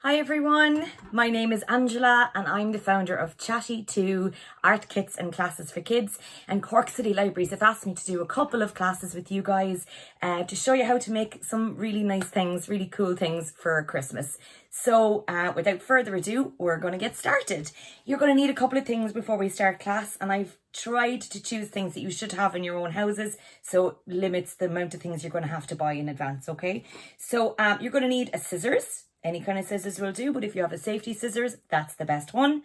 Hi everyone, my name is Angela and I'm the founder of Chatty2 Art Kits and Classes for Kids, and Cork City Libraries have asked me to do a couple of classes with you guys to show you how to make some really nice things, really cool things for Christmas. So without further ado, we're going to get started. You're going to need a couple of things before we start class, and I've tried to choose things that you should have in your own houses, so it limits the amount of things you're going to have to buy in advance, okay? So you're going to need a scissors. Any kind of scissors will do, but if you have a safety scissors, that's the best one.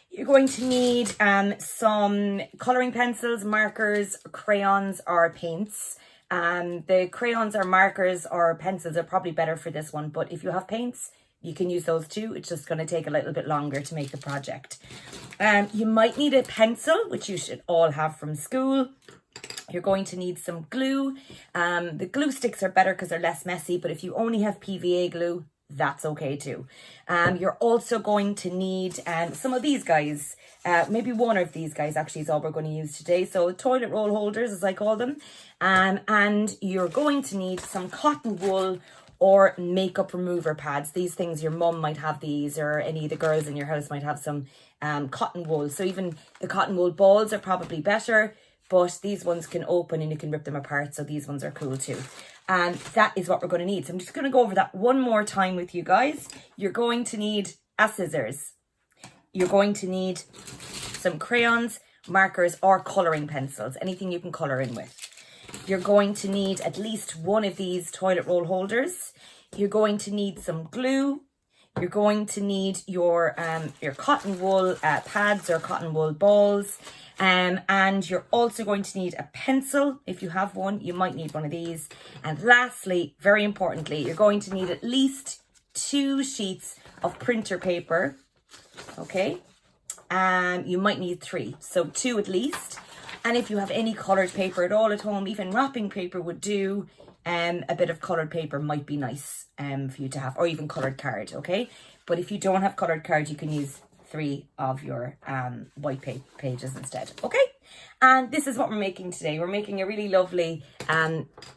You're going to need some colouring pencils, markers, crayons or paints. The crayons or markers or pencils are probably better for this one, but if you have paints, you can use those too. It's just going to take a little bit longer to make the project. You might need a pencil, which you should all have from school. You're going to need some glue. The glue sticks are better because they're less messy, but if you only have PVA glue, that's okay too. You're also going to need some of these guys, maybe one of these guys actually is all we're going to use today. So toilet roll holders, as I call them. And you're going to need some cotton wool or makeup remover pads. These things, your mum might have these, or any of the girls in your house might have some cotton wool. So even the cotton wool balls are probably better, but these ones can open and you can rip them apart. So these ones are cool too. And that is what we're going to need. So I'm just going to go over that one more time with you guys. You're going to need a scissors. You're going to need some crayons, markers or colouring pencils. Anything you can colour in with. You're going to need at least one of these toilet roll holders. You're going to need some glue. You're going to need your cotton wool pads or cotton wool balls. And you're also going to need a pencil. If you have one, you might need one of these. And lastly, very importantly, you're going to need at least 2 sheets of printer paper. Okay. You might need 3. So 2 at least. And if you have any coloured paper at all at home, even wrapping paper would do. A bit of coloured paper might be nice for you to have, or even coloured card, okay? But if you don't have coloured card, you can use 3 of your white pages instead, okay? And this is what we're making today. We're making a really lovely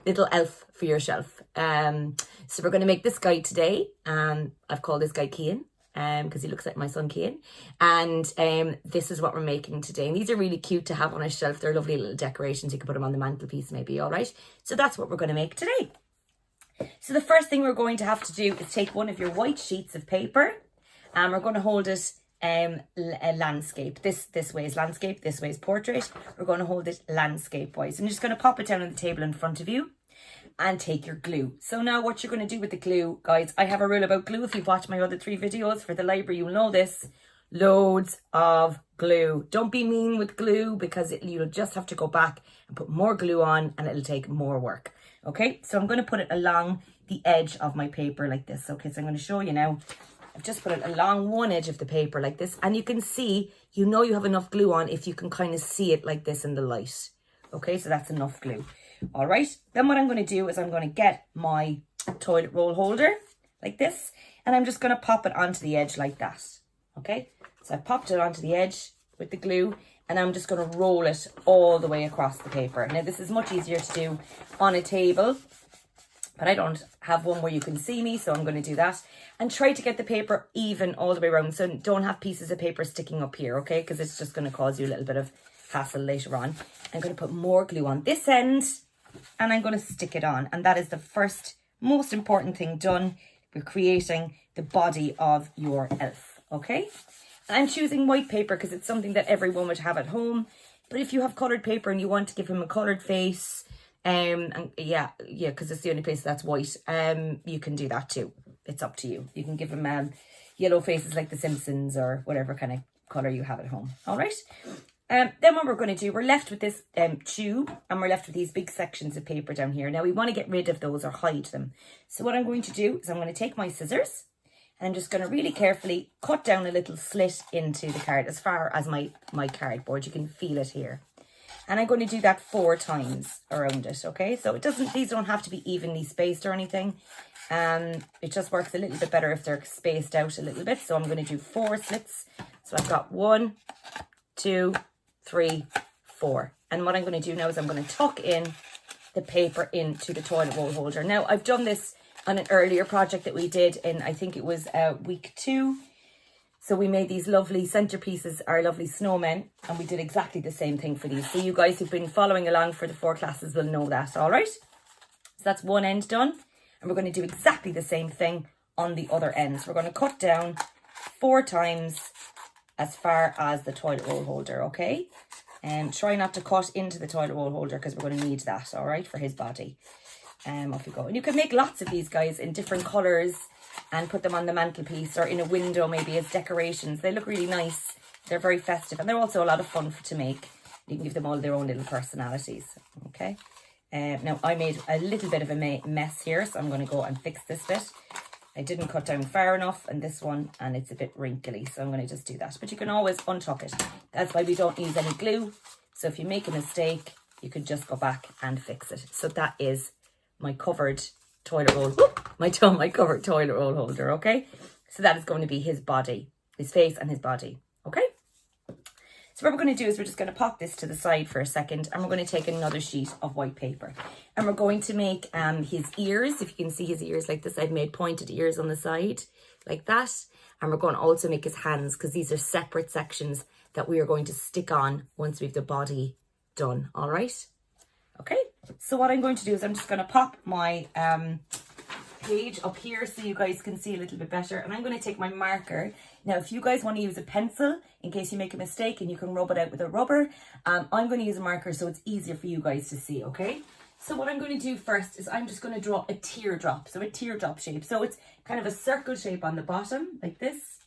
little elf for your shelf. So we're going to make this guy today. I've called this guy Cian, because he looks like my son Cian. And this is what we're making today. And these are really cute to have on a shelf. They're lovely little decorations. You can put them on the mantelpiece maybe, all right? So that's what we're going to make today. So the first thing we're going to have to do is take one of your white sheets of paper, and we're going to hold it a landscape. This way is landscape, this way is portrait. We're going to hold it landscape wise. I'm just going to pop it down on the table in front of you and take your glue. So now what you're going to do with the glue, guys, I have a rule about glue. If you've watched my other 3 videos for the library, you'll know this. Loads of glue. Don't be mean with glue, because you'll just have to go back and put more glue on and it'll take more work. Okay, so I'm going to put it along the edge of my paper like this. Okay, so I'm going to show you now. I've just put it along one edge of the paper like this, and you can see, you know you have enough glue on if you can kind of see it like this in the light. Okay, so that's enough glue. All right, then what I'm going to do is I'm going to get my toilet roll holder like this, and I'm just going to pop it onto the edge like that. Okay, so I popped it onto the edge with the glue, and I'm just going to roll it all the way across the paper. Now this is much easier to do on a table, but I don't have one where you can see me, so I'm going to do that. And try to get the paper even all the way around, so don't have pieces of paper sticking up here, okay? Because it's just going to cause you a little bit of hassle later on. I'm going to put more glue on this end, and I'm going to stick it on. And that is the first most important thing done. We're creating the body of your elf, okay? And I'm choosing white paper because it's something that everyone would have at home. But if you have coloured paper and you want to give him a coloured face, and yeah, because it's the only place that's white, you can do that too. It's up to you. You can give him yellow faces like the Simpsons or whatever kind of colour you have at home. All right. Then what we're going to do, we're left with this tube, and we're left with these big sections of paper down here. Now we want to get rid of those or hide them. So what I'm going to do is I'm going to take my scissors, and I'm just going to really carefully cut down a little slit into the card as far as my cardboard. You can feel it here. And I'm going to do that 4 times around it, okay? So these don't have to be evenly spaced or anything. It just works a little bit better if they're spaced out a little bit. So I'm going to do 4 slits. So I've got 1, 2, 3, 4. And what I'm going to do now is I'm going to tuck in the paper into the toilet roll holder. Now I've done this on an earlier project that we did in, I think it was week 2. So we made these lovely centerpieces, our lovely snowmen, and we did exactly the same thing for these. So you guys who've been following along for the 4 classes will know that, all right? So that's one end done, and we're going to do exactly the same thing on the other end. So we're going to cut down 4 times as far as the toilet roll holder, okay? And try not to cut into the toilet roll holder because we're going to need that, all right, for his body. Off you go. And you can make lots of these guys in different colours and put them on the mantelpiece or in a window maybe as decorations. They look really nice. They're very festive and they're also a lot of fun to make. You can give them all their own little personalities, okay? Now I made a little bit of a mess here, so I'm going to go and fix this bit. I didn't cut down far enough and this one, and it's a bit wrinkly, so I'm going to just do that. But you can always untuck it. That's why we don't use any glue. So if you make a mistake, you can just go back and fix it. So that is my covered toilet roll, my covered toilet roll holder, okay? So that is going to be his body, his face and his body, okay? So what we're going to do is we're just going to pop this to the side for a second, and we're going to take another sheet of white paper, and we're going to make his ears. If you can see his ears like this, I've made pointed ears on the side like that, and we're going to also make his hands, because these are separate sections that we are going to stick on once we have the body done, all right? Okay, so what I'm going to do is I'm just going to pop my page up here so you guys can see a little bit better, and I'm going to take my marker. Now if you guys want to use a pencil in case you make a mistake and you can rub it out with a rubber, I'm going to use a marker so it's easier for you guys to see, okay? So what I'm going to do first is I'm just going to draw a teardrop, so a teardrop shape. So it's kind of a circle shape on the bottom like this,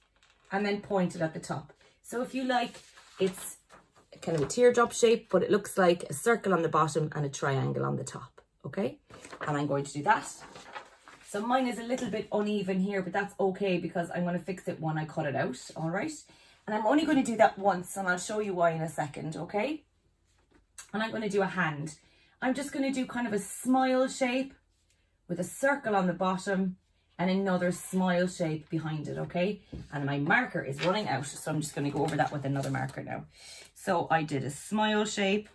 and then pointed at the top. So if you like, it's kind of a teardrop shape, but it looks like a circle on the bottom and a triangle on the top, okay? And I'm going to do that. So mine is a little bit uneven here, but that's okay because I'm going to fix it when I cut it out, all right? And I'm only going to do that once, and I'll show you why in a second, okay? And I'm going to do a hand. I'm just going to do kind of a smile shape with a circle on the bottom and another smile shape behind it, okay? And my marker is running out, so I'm just going to go over that with another marker now. So I did a smile shape,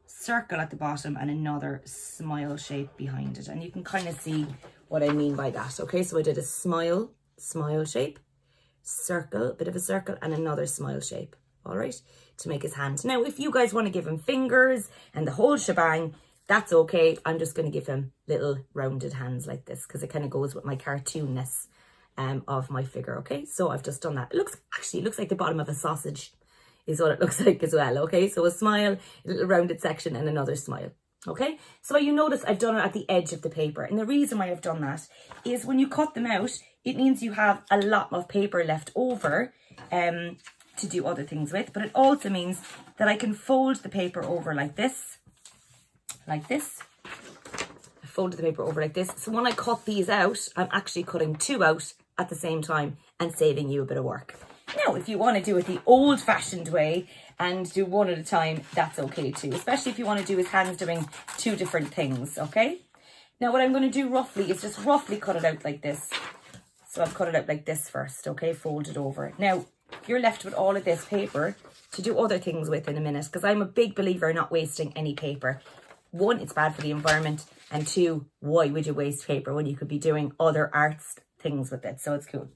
circle at the bottom, and another smile shape behind it. And you can kind of see what I mean by that, okay? So I did a smile shape, circle, bit of a circle, and another smile shape, all right? To make his hand. Now, if you guys want to give him fingers and the whole shebang, that's okay. I'm just going to give him little rounded hands like this because it kind of goes with my cartoonness of my figure, okay? So I've just done that. It looks like the bottom of a sausage is what it looks like as well, okay? So a smile, a little rounded section, and another smile, okay? So you notice I've done it at the edge of the paper, and the reason why I've done that is when you cut them out, it means you have a lot of paper left over to do other things with, but it also means that I can fold the paper over like this. I folded the paper over like this. So when I cut these out, I'm actually cutting 2 out at the same time and saving you a bit of work. Now, if you want to do it the old-fashioned way and do one at a time, that's okay too, especially if you want to do his hands doing 2 different things, okay? Now, what I'm going to do roughly is just roughly cut it out like this. So I've cut it out like this first, okay? Fold it over. Now, you're left with all of this paper to do other things with in a minute, because I'm a big believer in not wasting any paper. 1, it's bad for the environment, and 2, why would you waste paper when you could be doing other arts things with it? So it's cool.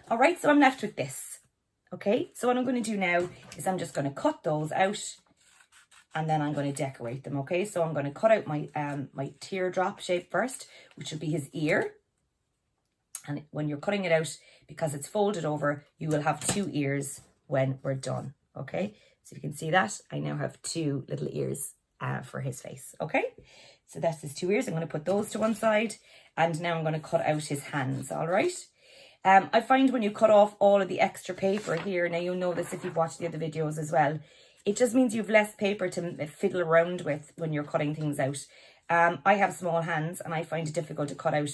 All right, so I'm left with this. Okay, so what I'm going to do now is I'm just going to cut those out, and then I'm going to decorate them, okay? So I'm going to cut out my my teardrop shape first, which will be his ear. And when you're cutting it out, because it's folded over, you will have 2 ears when we're done, okay? So you can see that I now have 2 little ears for his face, okay? So that's his 2 ears. I'm going to put those to one side, and now I'm going to cut out his hands, all right? I find when you cut off all of the extra paper here, now you'll know this if you've watched the other videos as well, it just means you have less paper to fiddle around with when you're cutting things out. I have small hands and I find it difficult to cut out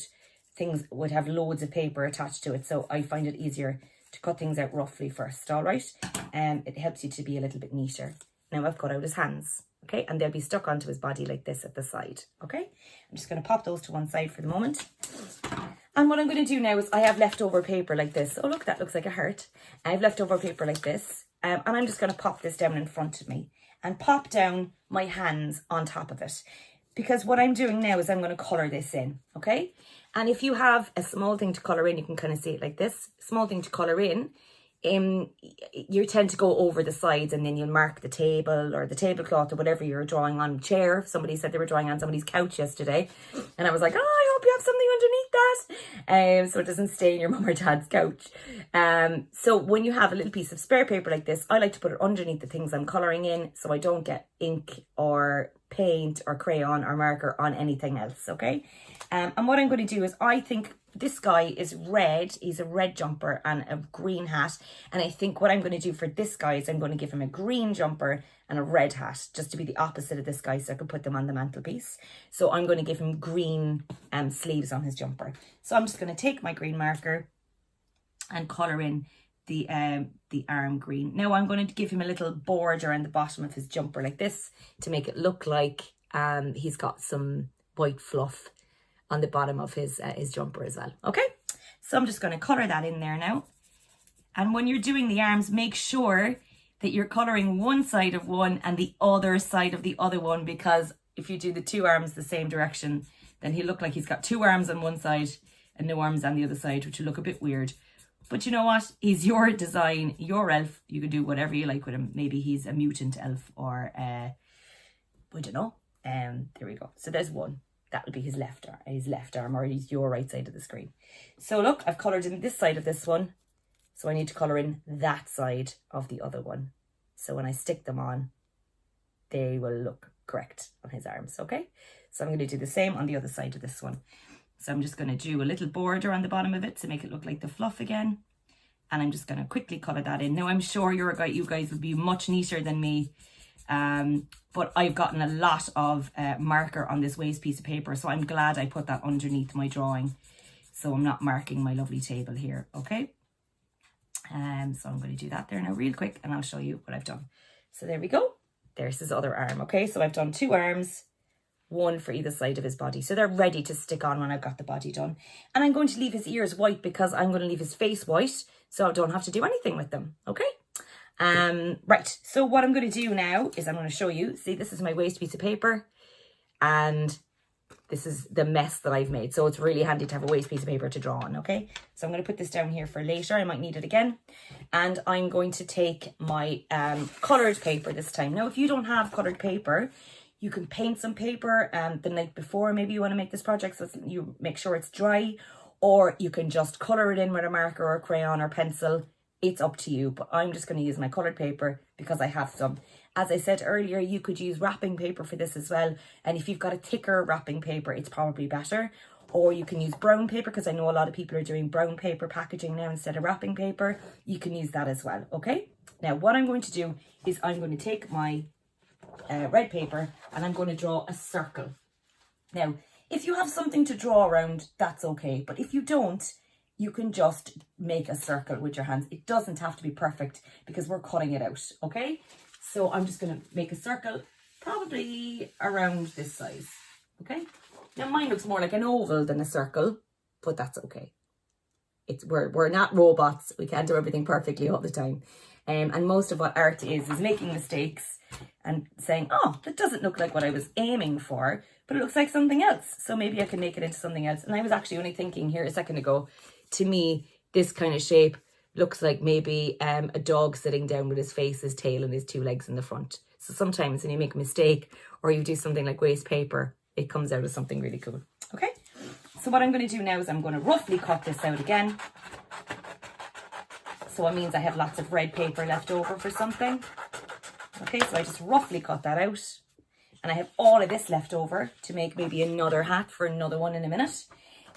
things that would have loads of paper attached to it, so I find it easier to cut things out roughly first, all right? It helps you to be a little bit neater. Now I've cut out his hands, okay? And they'll be stuck onto his body like this at the side, okay? I'm just going to pop those to one side for the moment. And what I'm going to do now is I have leftover paper like this. Oh, look, that looks like a heart. I have leftover paper like this. And I'm just going to pop this down in front of me and pop down my hands on top of it. Because what I'm doing now is I'm going to colour this in, okay? And if you have a small thing to colour in, you can kind of see it like this. Small thing to colour in, you tend to go over the sides, and then you'll mark the table or the tablecloth or whatever you're drawing on. Chair. Somebody said they were drawing on somebody's couch yesterday, and I was like, oh, I hope you have something underneath that, so it doesn't stay in your mum or dad's couch. So when you have a little piece of spare paper like this, I like to put it underneath the things I'm colouring in, so I don't get ink or paint or crayon or marker on anything else. Okay. And what I'm going to do is, I think this guy is red. He's a red jumper and a green hat. And I think what I'm going to do for this guy is I'm going to give him a green jumper and a red hat, just to be the opposite of this guy, so I can put them on the mantelpiece. So I'm going to give him green sleeves on his jumper. So I'm just going to take my green marker and colour in the arm green. Now I'm going to give him a little border around the bottom of his jumper like this, to make it look like he's got some white fluff on the bottom of his jumper as well. Okay, so I'm just going to colour that in there now. And when you're doing the arms, make sure that you're colouring one side of one and the other side of the other one, because if you do the two arms the same direction, then he'll look like he's got two arms on one side and no arms on the other side, which will look a bit weird. But you know what? He's your design, your elf. You can do whatever you like with him. Maybe he's a mutant elf, or I don't know. There we go. So there's one. That will be his left arm, or he's your right side of the screen. So look, I've coloured in this side of this one. So I need to colour in that side of the other one. So when I stick them on, they will look correct on his arms. Okay. So I'm going to do the same on the other side of this one. So I'm just going to do a little border on the bottom of it to make it look like the fluff again. And I'm just going to quickly colour that in. Now I'm sure you guys would be much neater than me. But I've gotten a lot of marker on this waste piece of paper. So I'm glad I put that underneath my drawing, so I'm not marking my lovely table here. Okay. So I'm going to do that there now real quick, and I'll show you what I've done. So there we go. There's his other arm. Okay. So I've done two arms, one for either side of his body. So they're ready to stick on when I've got the body done. And I'm going to leave his ears white, because I'm going to leave his face white, so I don't have to do anything with them. Okay. Right. So what I'm going to do now is I'm going to show you, see, this is my waste piece of paper, and this is the mess that I've made. So it's really handy to have a waste piece of paper to draw on. Okay. So I'm going to put this down here for later. I might need it again. And I'm going to take my, coloured paper this time. Now, if you don't have coloured paper, you can paint some paper the night before. Maybe you want to make this project, so you make sure it's dry, or you can just colour it in with a marker or a crayon or pencil. It's up to you, but I'm just going to use my coloured paper because I have some. As I said earlier, you could use wrapping paper for this as well. And if you've got a thicker wrapping paper, it's probably better. Or you can use brown paper, because I know a lot of people are doing brown paper packaging now instead of wrapping paper. You can use that as well, okay? Now, what I'm going to do is I'm going to take my red paper and I'm going to draw a circle. Now, if you have something to draw around, that's okay. But if you don't, you can just make a circle with your hands. It doesn't have to be perfect, because we're cutting it out, okay? So I'm just going to make a circle, probably around this size, okay? Now mine looks more like an oval than a circle, but that's okay. We're not robots. We can't do everything perfectly all the time. And most of what art is making mistakes and saying, oh, that doesn't look like what I was aiming for, but it looks like something else. So maybe I can make it into something else. And I was actually only thinking here a second ago, to me, this kind of shape looks like maybe a dog sitting down with his face, his tail, and his two legs in the front. So sometimes when you make a mistake or you do something like waste paper, it comes out as something really cool. Okay, so what I'm going to do now is I'm going to roughly cut this out again. So it means I have lots of red paper left over for something. Okay, so I just roughly cut that out. And I have all of this left over to make maybe another hat for another one in a minute.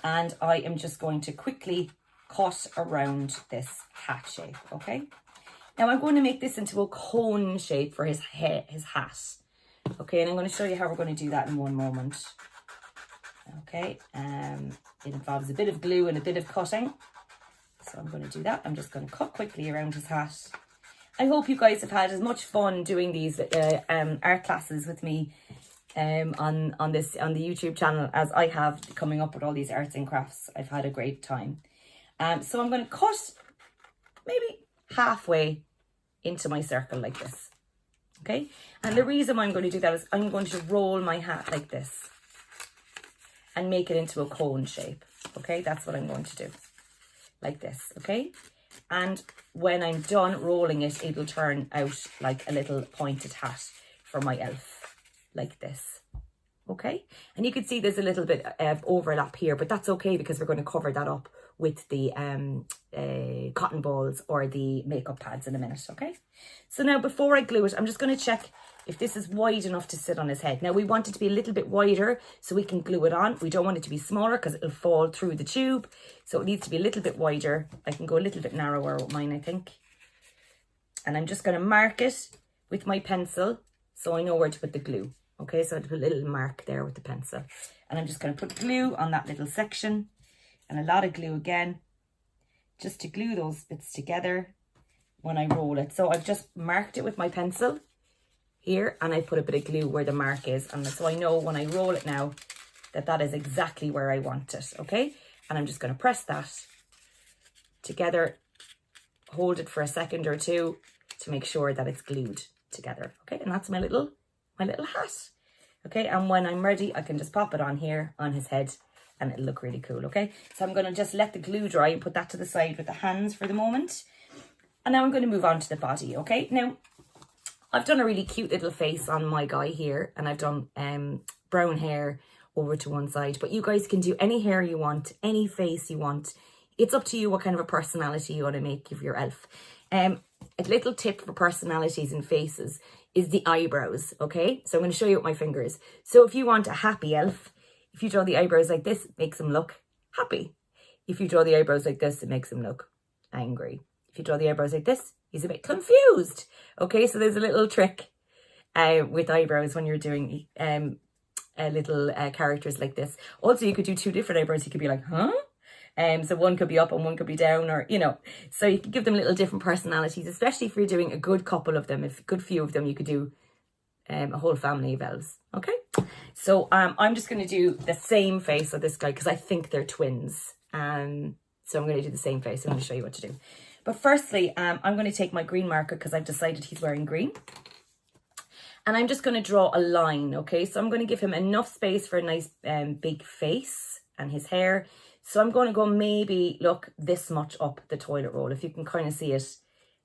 And I am just going to quickly cut around this hat shape, okay? Now I'm going to make this into a cone shape for his hat. Okay, and I'm going to show you how we're going to do that in one moment. Okay, it involves a bit of glue and a bit of cutting. So I'm going to do that. I'm just going to cut quickly around his hat. I hope you guys have had as much fun doing these art classes with me on the YouTube channel as I have, coming up with all these arts and crafts. I've had a great time. So I'm going to cut maybe halfway into my circle like this. Okay, and the reason why I'm going to do that is I'm going to roll my hat like this and make it into a cone shape. Okay, that's what I'm going to do. Like this, okay? And when I'm done rolling it, it'll turn out like a little pointed hat for my elf, like this. Okay, and you can see there's a little bit of overlap here, but that's okay because we're going to cover that up with the cotton balls or the makeup pads in a minute. Okay, so now before I glue it, I'm just going to check if this is wide enough to sit on his head. Now we want it to be a little bit wider so we can glue it on. We don't want it to be smaller because it'll fall through the tube, so it needs to be a little bit wider. I can go a little bit narrower with mine, I think. And I'm just going to mark it with my pencil so I know where to put the glue. Okay, so I put a little mark there with the pencil. And I'm just going to put glue on that little section. And a lot of glue again. Just to glue those bits together when I roll it. So I've just marked it with my pencil here. And I put a bit of glue where the mark is. And so I know when I roll it now that that is exactly where I want it. Okay, and I'm just going to press that together. Hold it for a second or two to make sure that it's glued together. Okay, and that's my little hat. Okay, and when I'm ready, I can just pop it on here on his head and it'll look really cool. Okay, so I'm going to just let the glue dry and put that to the side with the hands for the moment. And now I'm going to move on to the body. Okay, now I've done a really cute little face on my guy here, and I've done brown hair over to one side, but you guys can do any hair you want, any face you want. It's up to you what kind of a personality you want to make of your elf. A little tip for personalities and faces is the eyebrows, okay? So I'm going to show you with my fingers. So if you want a happy elf, if you draw the eyebrows like this, it makes him look happy. If you draw the eyebrows like this, it makes him look angry. If you draw the eyebrows like this, he's a bit confused. Okay, so there's a little trick with eyebrows when you're doing little characters like this. Also, you could do two different eyebrows. You could be like, huh? So one could be up and one could be down, or, you know, so you can give them little different personalities, especially if you're doing a good couple of them. If a good few of them, you could do a whole family of elves. Okay, so I'm just going to do the same face of this guy because I think they're twins. So I'm going to do the same face. I'm going to show you what to do. But firstly, I'm going to take my green marker because I've decided he's wearing green. And I'm just going to draw a line, okay? So I'm going to give him enough space for a nice big face and his hair. So I'm going to go maybe, look, this much up the toilet roll. If you can kind of see it,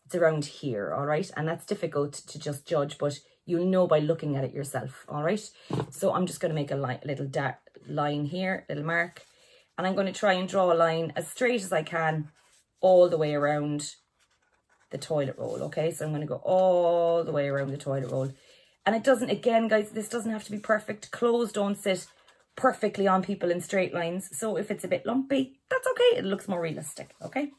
it's around here, all right? And that's difficult to just judge, but you'll know by looking at it yourself, all right? So I'm just going to make a little dark line here, little mark. And I'm going to try and draw a line as straight as I can all the way around the toilet roll, okay? So I'm going to go all the way around the toilet roll. And it doesn't, again, guys, this doesn't have to be perfect. Clothes don't sit perfectly on people in straight lines. So if it's a bit lumpy, that's okay. It looks more realistic, okay?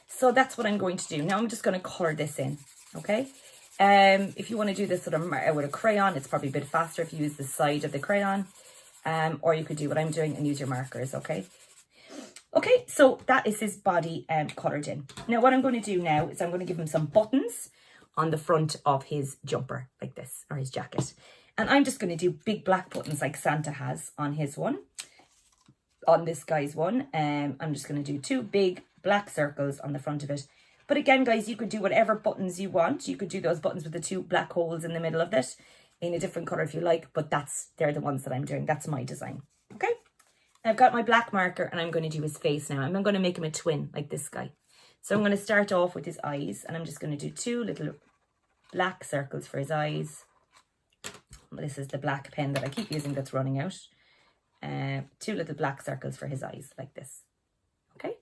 So that's what I'm going to do. Now I'm just going to colour this in, okay? If you want to do this sort of with a crayon, it's probably a bit faster if you use the side of the crayon. Or you could do what I'm doing and use your markers, okay? Okay, so that is his body coloured in. Now what I'm going to do now is I'm going to give him some buttons on the front of his jumper, like this, or his jacket. And I'm just going to do big black buttons like Santa has on his one, on this guy's one. I'm just going to do two big black circles on the front of it. But again, guys, you could do whatever buttons you want. You could do those buttons with the two black holes in the middle of it in a different colour if you like, but they're the ones that I'm doing. That's my design, okay? I've got my black marker and I'm going to do his face now. I'm going to make him a twin like this guy. So I'm going to start off with his eyes, and I'm just going to do two little black circles for his eyes. This is the black pen that I keep using that's running out. Two little black circles for his eyes like this. Okay.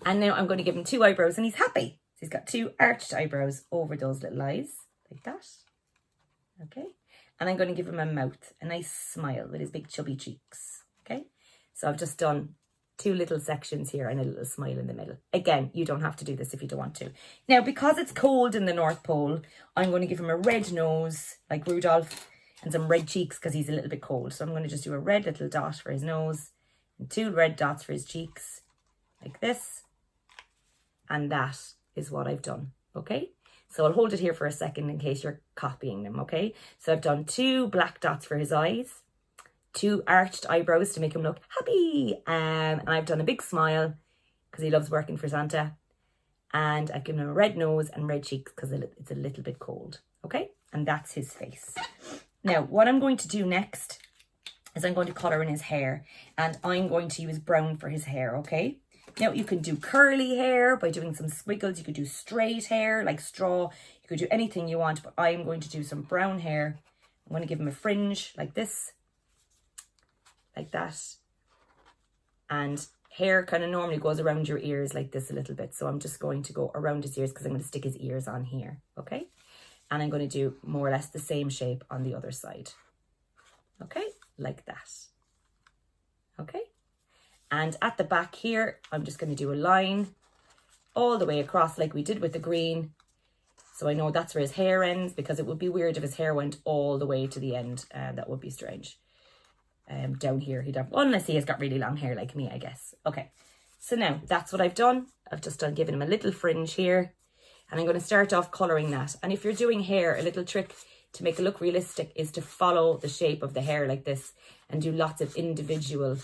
And now I'm going to give him two eyebrows and he's happy. So he's got two arched eyebrows over those little eyes like that. Okay. And I'm going to give him a mouth, a nice smile with his big chubby cheeks. Okay. So I've just done two little sections here and a little smile in the middle. Again, you don't have to do this if you don't want to. Now, because it's cold in the North Pole, I'm going to give him a red nose like Rudolph and some red cheeks because he's a little bit cold. So I'm going to just do a red little dot for his nose and two red dots for his cheeks like this. And that is what I've done, okay? So I'll hold it here for a second in case you're copying them, okay? So I've done two black dots for his eyes, two arched eyebrows to make him look happy. And I've done a big smile because he loves working for Santa. And I've given him a red nose and red cheeks because it's a little bit cold, okay? And that's his face. Now, what I'm going to do next is I'm going to colour in his hair, and I'm going to use brown for his hair, okay? Now, you can do curly hair by doing some squiggles. You could do straight hair like straw. You could do anything you want, but I'm going to do some brown hair. I'm going to give him a fringe like this, like that. And hair kind of normally goes around your ears like this a little bit. So I'm just going to go around his ears because I'm going to stick his ears on here, okay? And I'm going to do more or less the same shape on the other side, okay? Like that, okay? And at the back here, I'm just going to do a line all the way across like we did with the green. So I know that's where his hair ends, because it would be weird if his hair went all the way to the end. That would be strange. Down here, he'd have, unless he has got really long hair like me, I guess. Okay, so now that's what I've done. I've just given him a little fringe here. And I'm going to start off colouring that. And if you're doing hair, a little trick to make it look realistic is to follow the shape of the hair like this and do lots of individual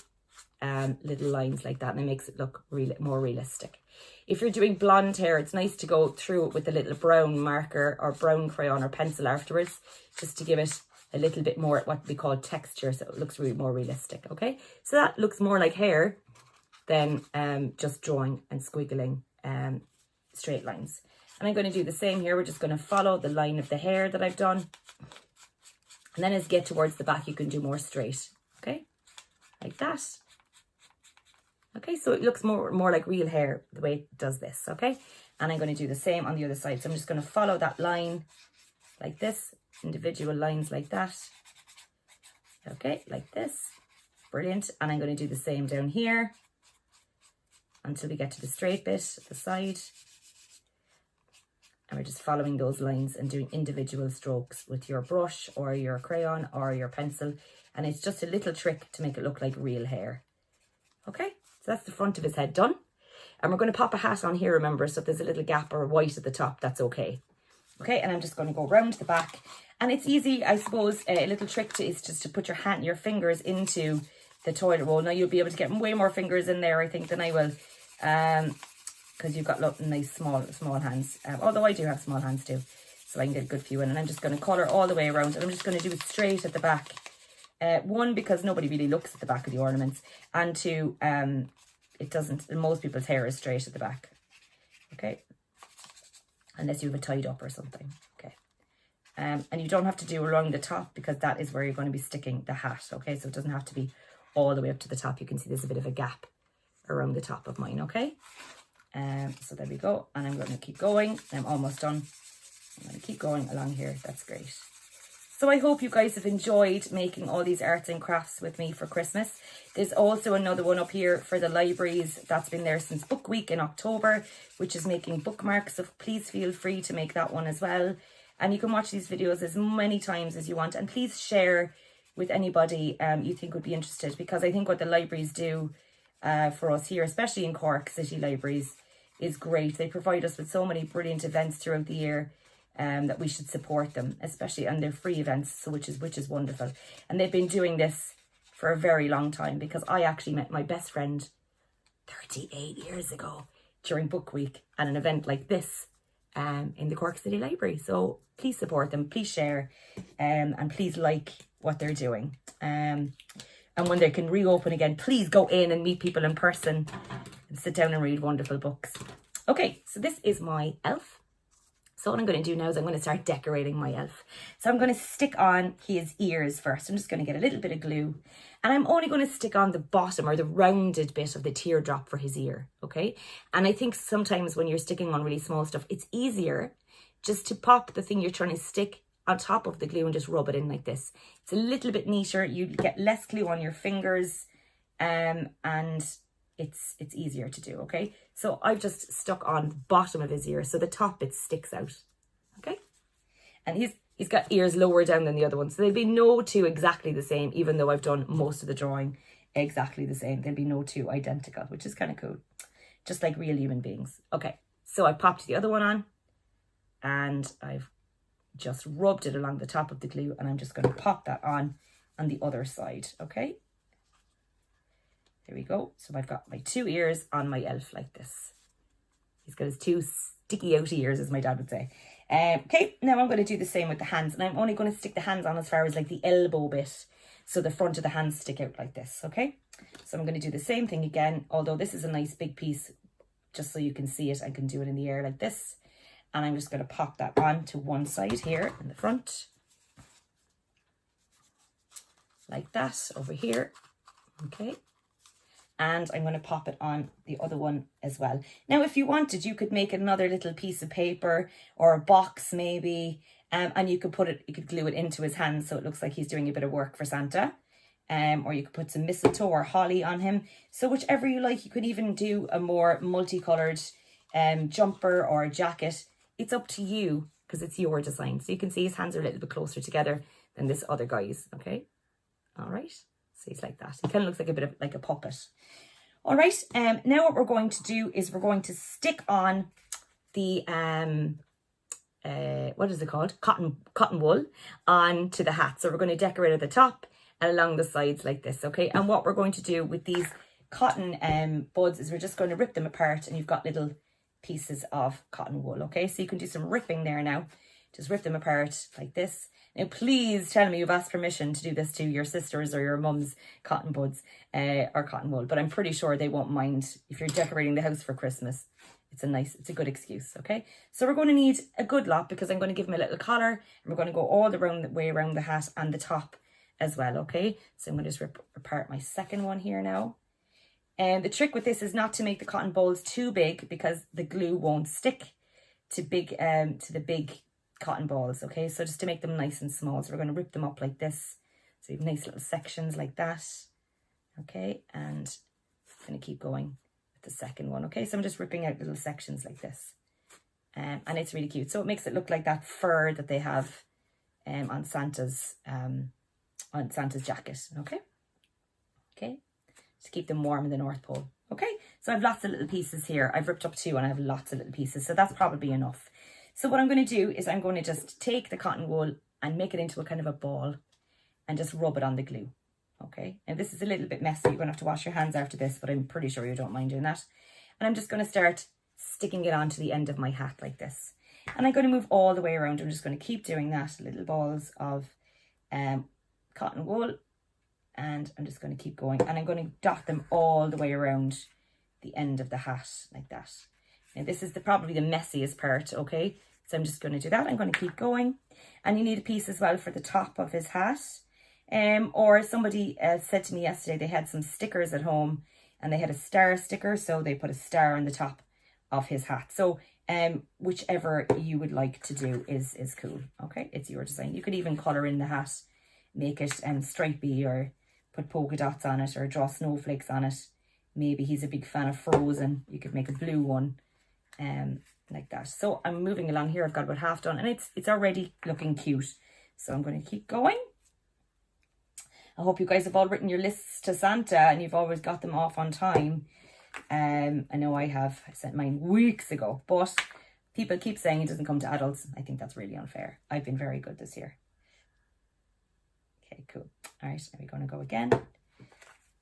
little lines like that, and it makes it look more realistic. If you're doing blonde hair, it's nice to go through it with a little brown marker or brown crayon or pencil afterwards, just to give it a little bit more what we call texture, so it looks really more realistic, okay? So that looks more like hair than just drawing and squiggling straight lines. And I'm going to do the same here. We're just going to follow the line of the hair that I've done. And then as you get towards the back, you can do more straight, okay? Like that. Okay, so it looks more like real hair the way it does this, okay? And I'm going to do the same on the other side. So I'm just going to follow that line like this, individual lines like that. Okay, like this. Brilliant. And I'm going to do the same down here until we get to the straight bit at the side. And we're just following those lines and doing individual strokes with your brush or your crayon or your pencil. And it's just a little trick to make it look like real hair. Okay, so that's the front of his head done. And we're going to pop a hat on here, remember, so if there's a little gap or white at the top, that's okay. Okay, and I'm just going to go round the back. And it's easy, I suppose, a little trick is just to put your fingers into the toilet roll. Now, you'll be able to get way more fingers in there, I think, than I will. Because you've got nice small hands. Although I do have small hands too. So I can get a good few in. And I'm just going to colour all the way around. And I'm just going to do it straight at the back. One, because nobody really looks at the back of the ornaments. And two, it doesn't, most people's hair is straight at the back. Okay. Unless you have it tied up or something. Okay. And you don't have to do along the top, because that is where you're going to be sticking the hat. Okay. So it doesn't have to be all the way up to the top. You can see there's a bit of a gap around the top of mine. Okay. So there we go. And I'm going to keep going. I'm almost done. I'm going to keep going along here. That's great. So I hope you guys have enjoyed making all these arts and crafts with me for Christmas. There's also another one up here for the libraries that's been there since Book Week in October, which is making bookmarks. So please feel free to make that one as well. And you can watch these videos as many times as you want. And please share with anybody you think would be interested, because I think what the libraries do for us here, especially in Cork City Libraries, is great. They provide us with so many brilliant events throughout the year. That we should support them, especially on their free events, so which is wonderful. And they've been doing this for a very long time, because I actually met my best friend 38 years ago during Book Week at an event like this in the Cork City Library. So please support them, please share, and please like what they're doing. And when they can reopen again, please go in and meet people in person and sit down and read wonderful books. Okay, so this is my elf. So what I'm going to do now is I'm going to start decorating my elf. So I'm going to stick on his ears first. I'm just going to get a little bit of glue. And I'm only going to stick on the bottom, or the rounded bit of the teardrop for his ear, okay? And I think sometimes when you're sticking on really small stuff, it's easier just to pop the thing you're trying to stick on top of the glue and just rub it in like this. It's a little bit neater. You get less glue on your fingers, and it's easier to do, okay? So I've just stuck on the bottom of his ear, so the top bit sticks out, okay? And he's got ears lower down than the other ones, so there'll be no two exactly the same, even though I've done most of the drawing exactly the same. There'll be no two identical, which is kind of cool, just like real human beings. Okay, so I popped the other one on, and I've just rubbed it along the top of the glue, and I'm just going to pop that on the other side, okay? There we go. So I've got my two ears on my elf like this. He's got his two sticky out ears, as my dad would say. Okay, now I'm going to do the same with the hands. And I'm only going to stick the hands on as far as like the elbow bit. so the front of the hands stick out like this, okay? So I'm going to do the same thing again, although this is a nice big piece, just so you can see it. I can do it in the air like this. And I'm just going to pop that on to one side here in the front. Like that over here. Okay. And I'm going to pop it on the other one as well. Now, if you wanted, you could make another little piece of paper or a box maybe. And you could glue it into his hand so it looks like he's doing a bit of work for Santa. Or you could put some mistletoe or holly on him. So whichever you like. You could even do a more multicolored jumper or jacket. It's up to you because it's your design. So you can see his hands are a little bit closer together than this other guy's, okay? All right, so he's like that. He kind of looks like a bit of like a puppet. All right, now what we're going to do is we're going to stick on the, what is it called? Cotton wool onto the hat. So we're going to decorate at the top and along the sides like this, okay? And what we're going to do with these cotton buds is we're just going to rip them apart, and you've got little pieces of cotton wool, okay? So you can do some ripping there now. Just rip them apart like this. Now please tell me you've asked permission to do this to your sisters or your mum's cotton buds or cotton wool, but I'm pretty sure they won't mind if you're decorating the house for Christmas. It's a good excuse, okay? So we're going to need a good lot because I'm going to give him a little collar, and we're going to go all the way around the hat and the top as well, okay? So I'm going to just rip apart my second one here now. And the trick with this is not to make the cotton balls too big because the glue won't stick to the big cotton balls, okay? So just to make them nice and small. So we're going to rip them up like this. So you have nice little sections like that, okay? And I'm going to keep going with the second one, okay? So I'm just ripping out little sections like this. And it's really cute. So it makes it look like that fur that they have on Santa's jacket, okay? Okay. To keep them warm in the North Pole. Okay, so I have lots of little pieces here. I've ripped up 2 and I have lots of little pieces, so that's probably enough. So what I'm going to do is I'm going to just take the cotton wool and make it into a kind of a ball and just rub it on the glue. Okay, and this is a little bit messy. You're going to have to wash your hands after this, but I'm pretty sure you don't mind doing that. And I'm just going to start sticking it onto the end of my hat like this. And I'm going to move all the way around. I'm just going to keep doing that, little balls of cotton wool. And I'm just going to keep going, and I'm going to dot them all the way around the end of the hat like that. Now this is probably the messiest part, okay? So I'm just going to do that. I'm going to keep going, and you need a piece as well for the top of his hat. Or somebody said to me yesterday they had some stickers at home and they had a star sticker, so they put a star on the top of his hat. So whichever you would like to do is cool, okay? It's your design. You could even colour in the hat, make it stripy, or put polka dots on it, or draw snowflakes on it. Maybe he's a big fan of Frozen. You could make a blue one like that. So I'm moving along here. I've got about half done, and it's already looking cute. So I'm going to keep going. I hope you guys have all written your lists to Santa and you've always got them off on time. I know I have. I sent mine weeks ago, but people keep saying it doesn't come to adults. I think that's really unfair. I've been very good this year. Okay, cool. All right, now we're going to go again.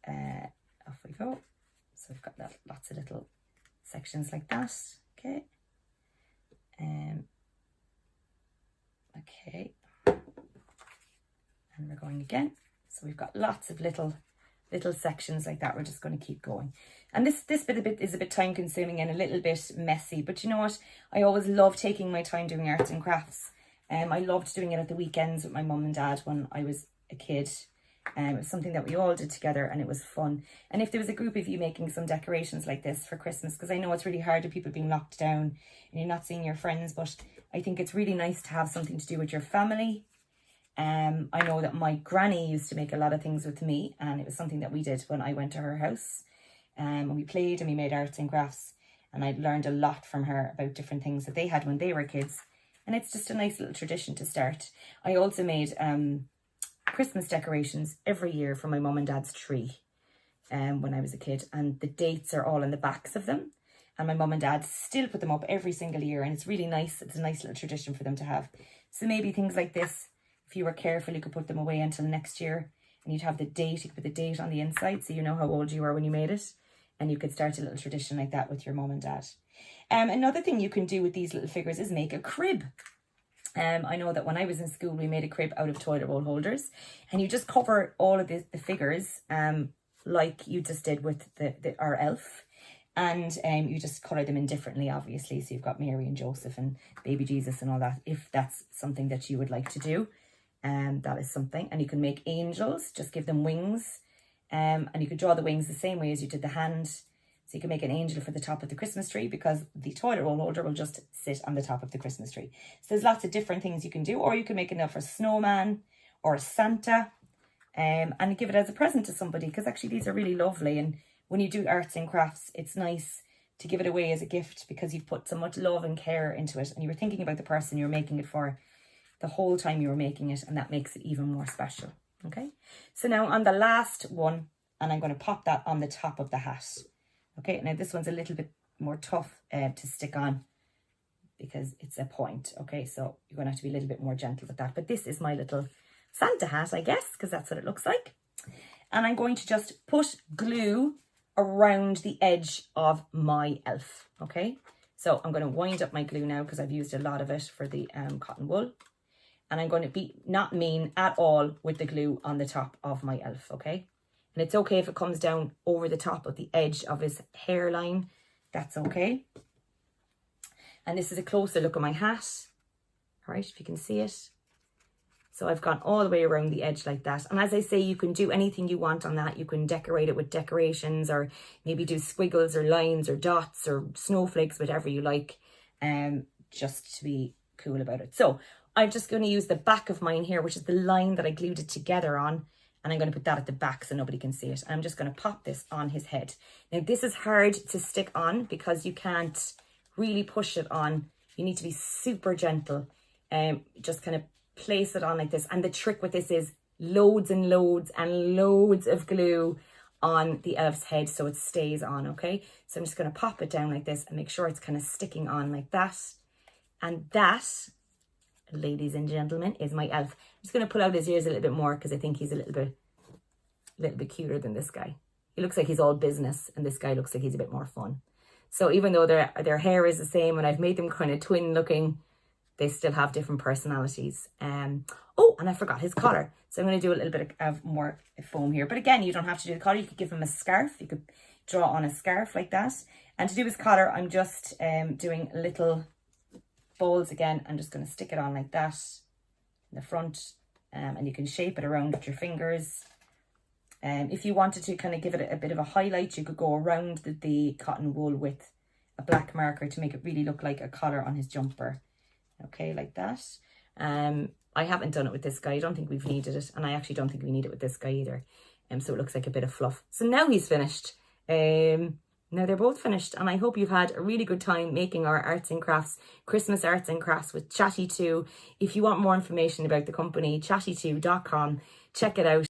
Off we go. So we've got lots of little sections like that. Okay. Okay. And we're going again. So we've got lots of little sections like that. We're just going to keep going. And this bit is a bit time consuming and a little bit messy. But you know what? I always love taking my time doing arts and crafts. I loved doing it at the weekends with my mum and dad when I was a kid. It was something that we all did together and it was fun. And if there was a group of you making some decorations like this for Christmas, because I know it's really hard with people being locked down and you're not seeing your friends, but I think it's really nice to have something to do with your family. I know that my granny used to make a lot of things with me, and it was something that we did when I went to her house. And we played and we made arts and crafts, and I learned a lot from her about different things that they had when they were kids. And it's just a nice little tradition to start. I also made Christmas decorations every year for my mum and dad's tree when I was a kid, and the dates are all on the backs of them, and my mum and dad still put them up every single year, and it's really nice. It's a nice little tradition for them to have. So maybe things like this, if you were careful, you could put them away until next year, and you'd have the date. You could put the date on the inside so you know how old you were when you made it, and you could start a little tradition like that with your mum and dad. Another thing you can do with these little figures is make a crib. I know that when I was in school, we made a crib out of toilet roll holders, and you just cover all of the figures like you just did with our elf, and you just colour them in differently, obviously. So you've got Mary and Joseph and baby Jesus and all that, if that's something that you would like to do. That is something. And you can make angels, just give them wings, and you could draw the wings the same way as you did the hand. So you can make an angel for the top of the Christmas tree, because the toilet roll holder will just sit on the top of the Christmas tree. So there's lots of different things you can do, or you can make enough for a snowman or a Santa, and give it as a present to somebody, because actually these are really lovely. And when you do arts and crafts, it's nice to give it away as a gift, because you've put so much love and care into it, and you were thinking about the person you were making it for the whole time you were making it, and that makes it even more special. Okay, so now on the last one, and I'm going to pop that on the top of the hat. Okay, now this one's a little bit more tough to stick on, because it's a point. Okay, so you're going to have to be a little bit more gentle with that. But this is my little Santa hat, I guess, because that's what it looks like. And I'm going to just put glue around the edge of my elf. Okay, so I'm going to wind up my glue now, because I've used a lot of it for the cotton wool. And I'm going to be not mean at all with the glue on the top of my elf, okay? And it's okay if it comes down over the top of the edge of his hairline. That's okay. And this is a closer look at my hat. All right, if you can see it. So I've gone all the way around the edge like that. And as I say, you can do anything you want on that. You can decorate it with decorations, or maybe do squiggles or lines or dots or snowflakes, whatever you like, just to be cool about it. So I'm just going to use the back of mine here, which is the line that I glued it together on. And I'm going to put that at the back so nobody can see it. I'm just going to pop this on his head. Now, this is hard to stick on, because you can't really push it on. You need to be super gentle. Just kind of place it on like this. And the trick with this is loads and loads and loads of glue on the elf's head so it stays on, okay? So I'm just going to pop it down like this and make sure it's kind of sticking on like that. And that, ladies and gentlemen, is my elf. I'm just going to pull out his ears a little bit more, because I think he's a little bit cuter than this guy. He looks like he's all business, and this guy looks like he's a bit more fun. So even though their hair is the same, and I've made them kind of twin looking, they still have different personalities. Oh, and I forgot his collar. So I'm going to do a little bit of more foam here. But again, you don't have to do the collar. You could give him a scarf. You could draw on a scarf like that. And to do his collar, I'm just doing little balls again. I'm just going to stick it on like that in the front, and you can shape it around with your fingers. If you wanted to kind of give it a bit of a highlight, you could go around the cotton wool with a black marker to make it really look like a collar on his jumper. Okay, like that. I haven't done it with this guy. I don't think we've needed it, and I actually don't think we need it with this guy either. So it looks like a bit of fluff. So now he's finished. Now they're both finished, and I hope you've had a really good time making our arts and crafts, Christmas arts and crafts with Chatty2. If you want more information about the company, chatty2.com, check it out.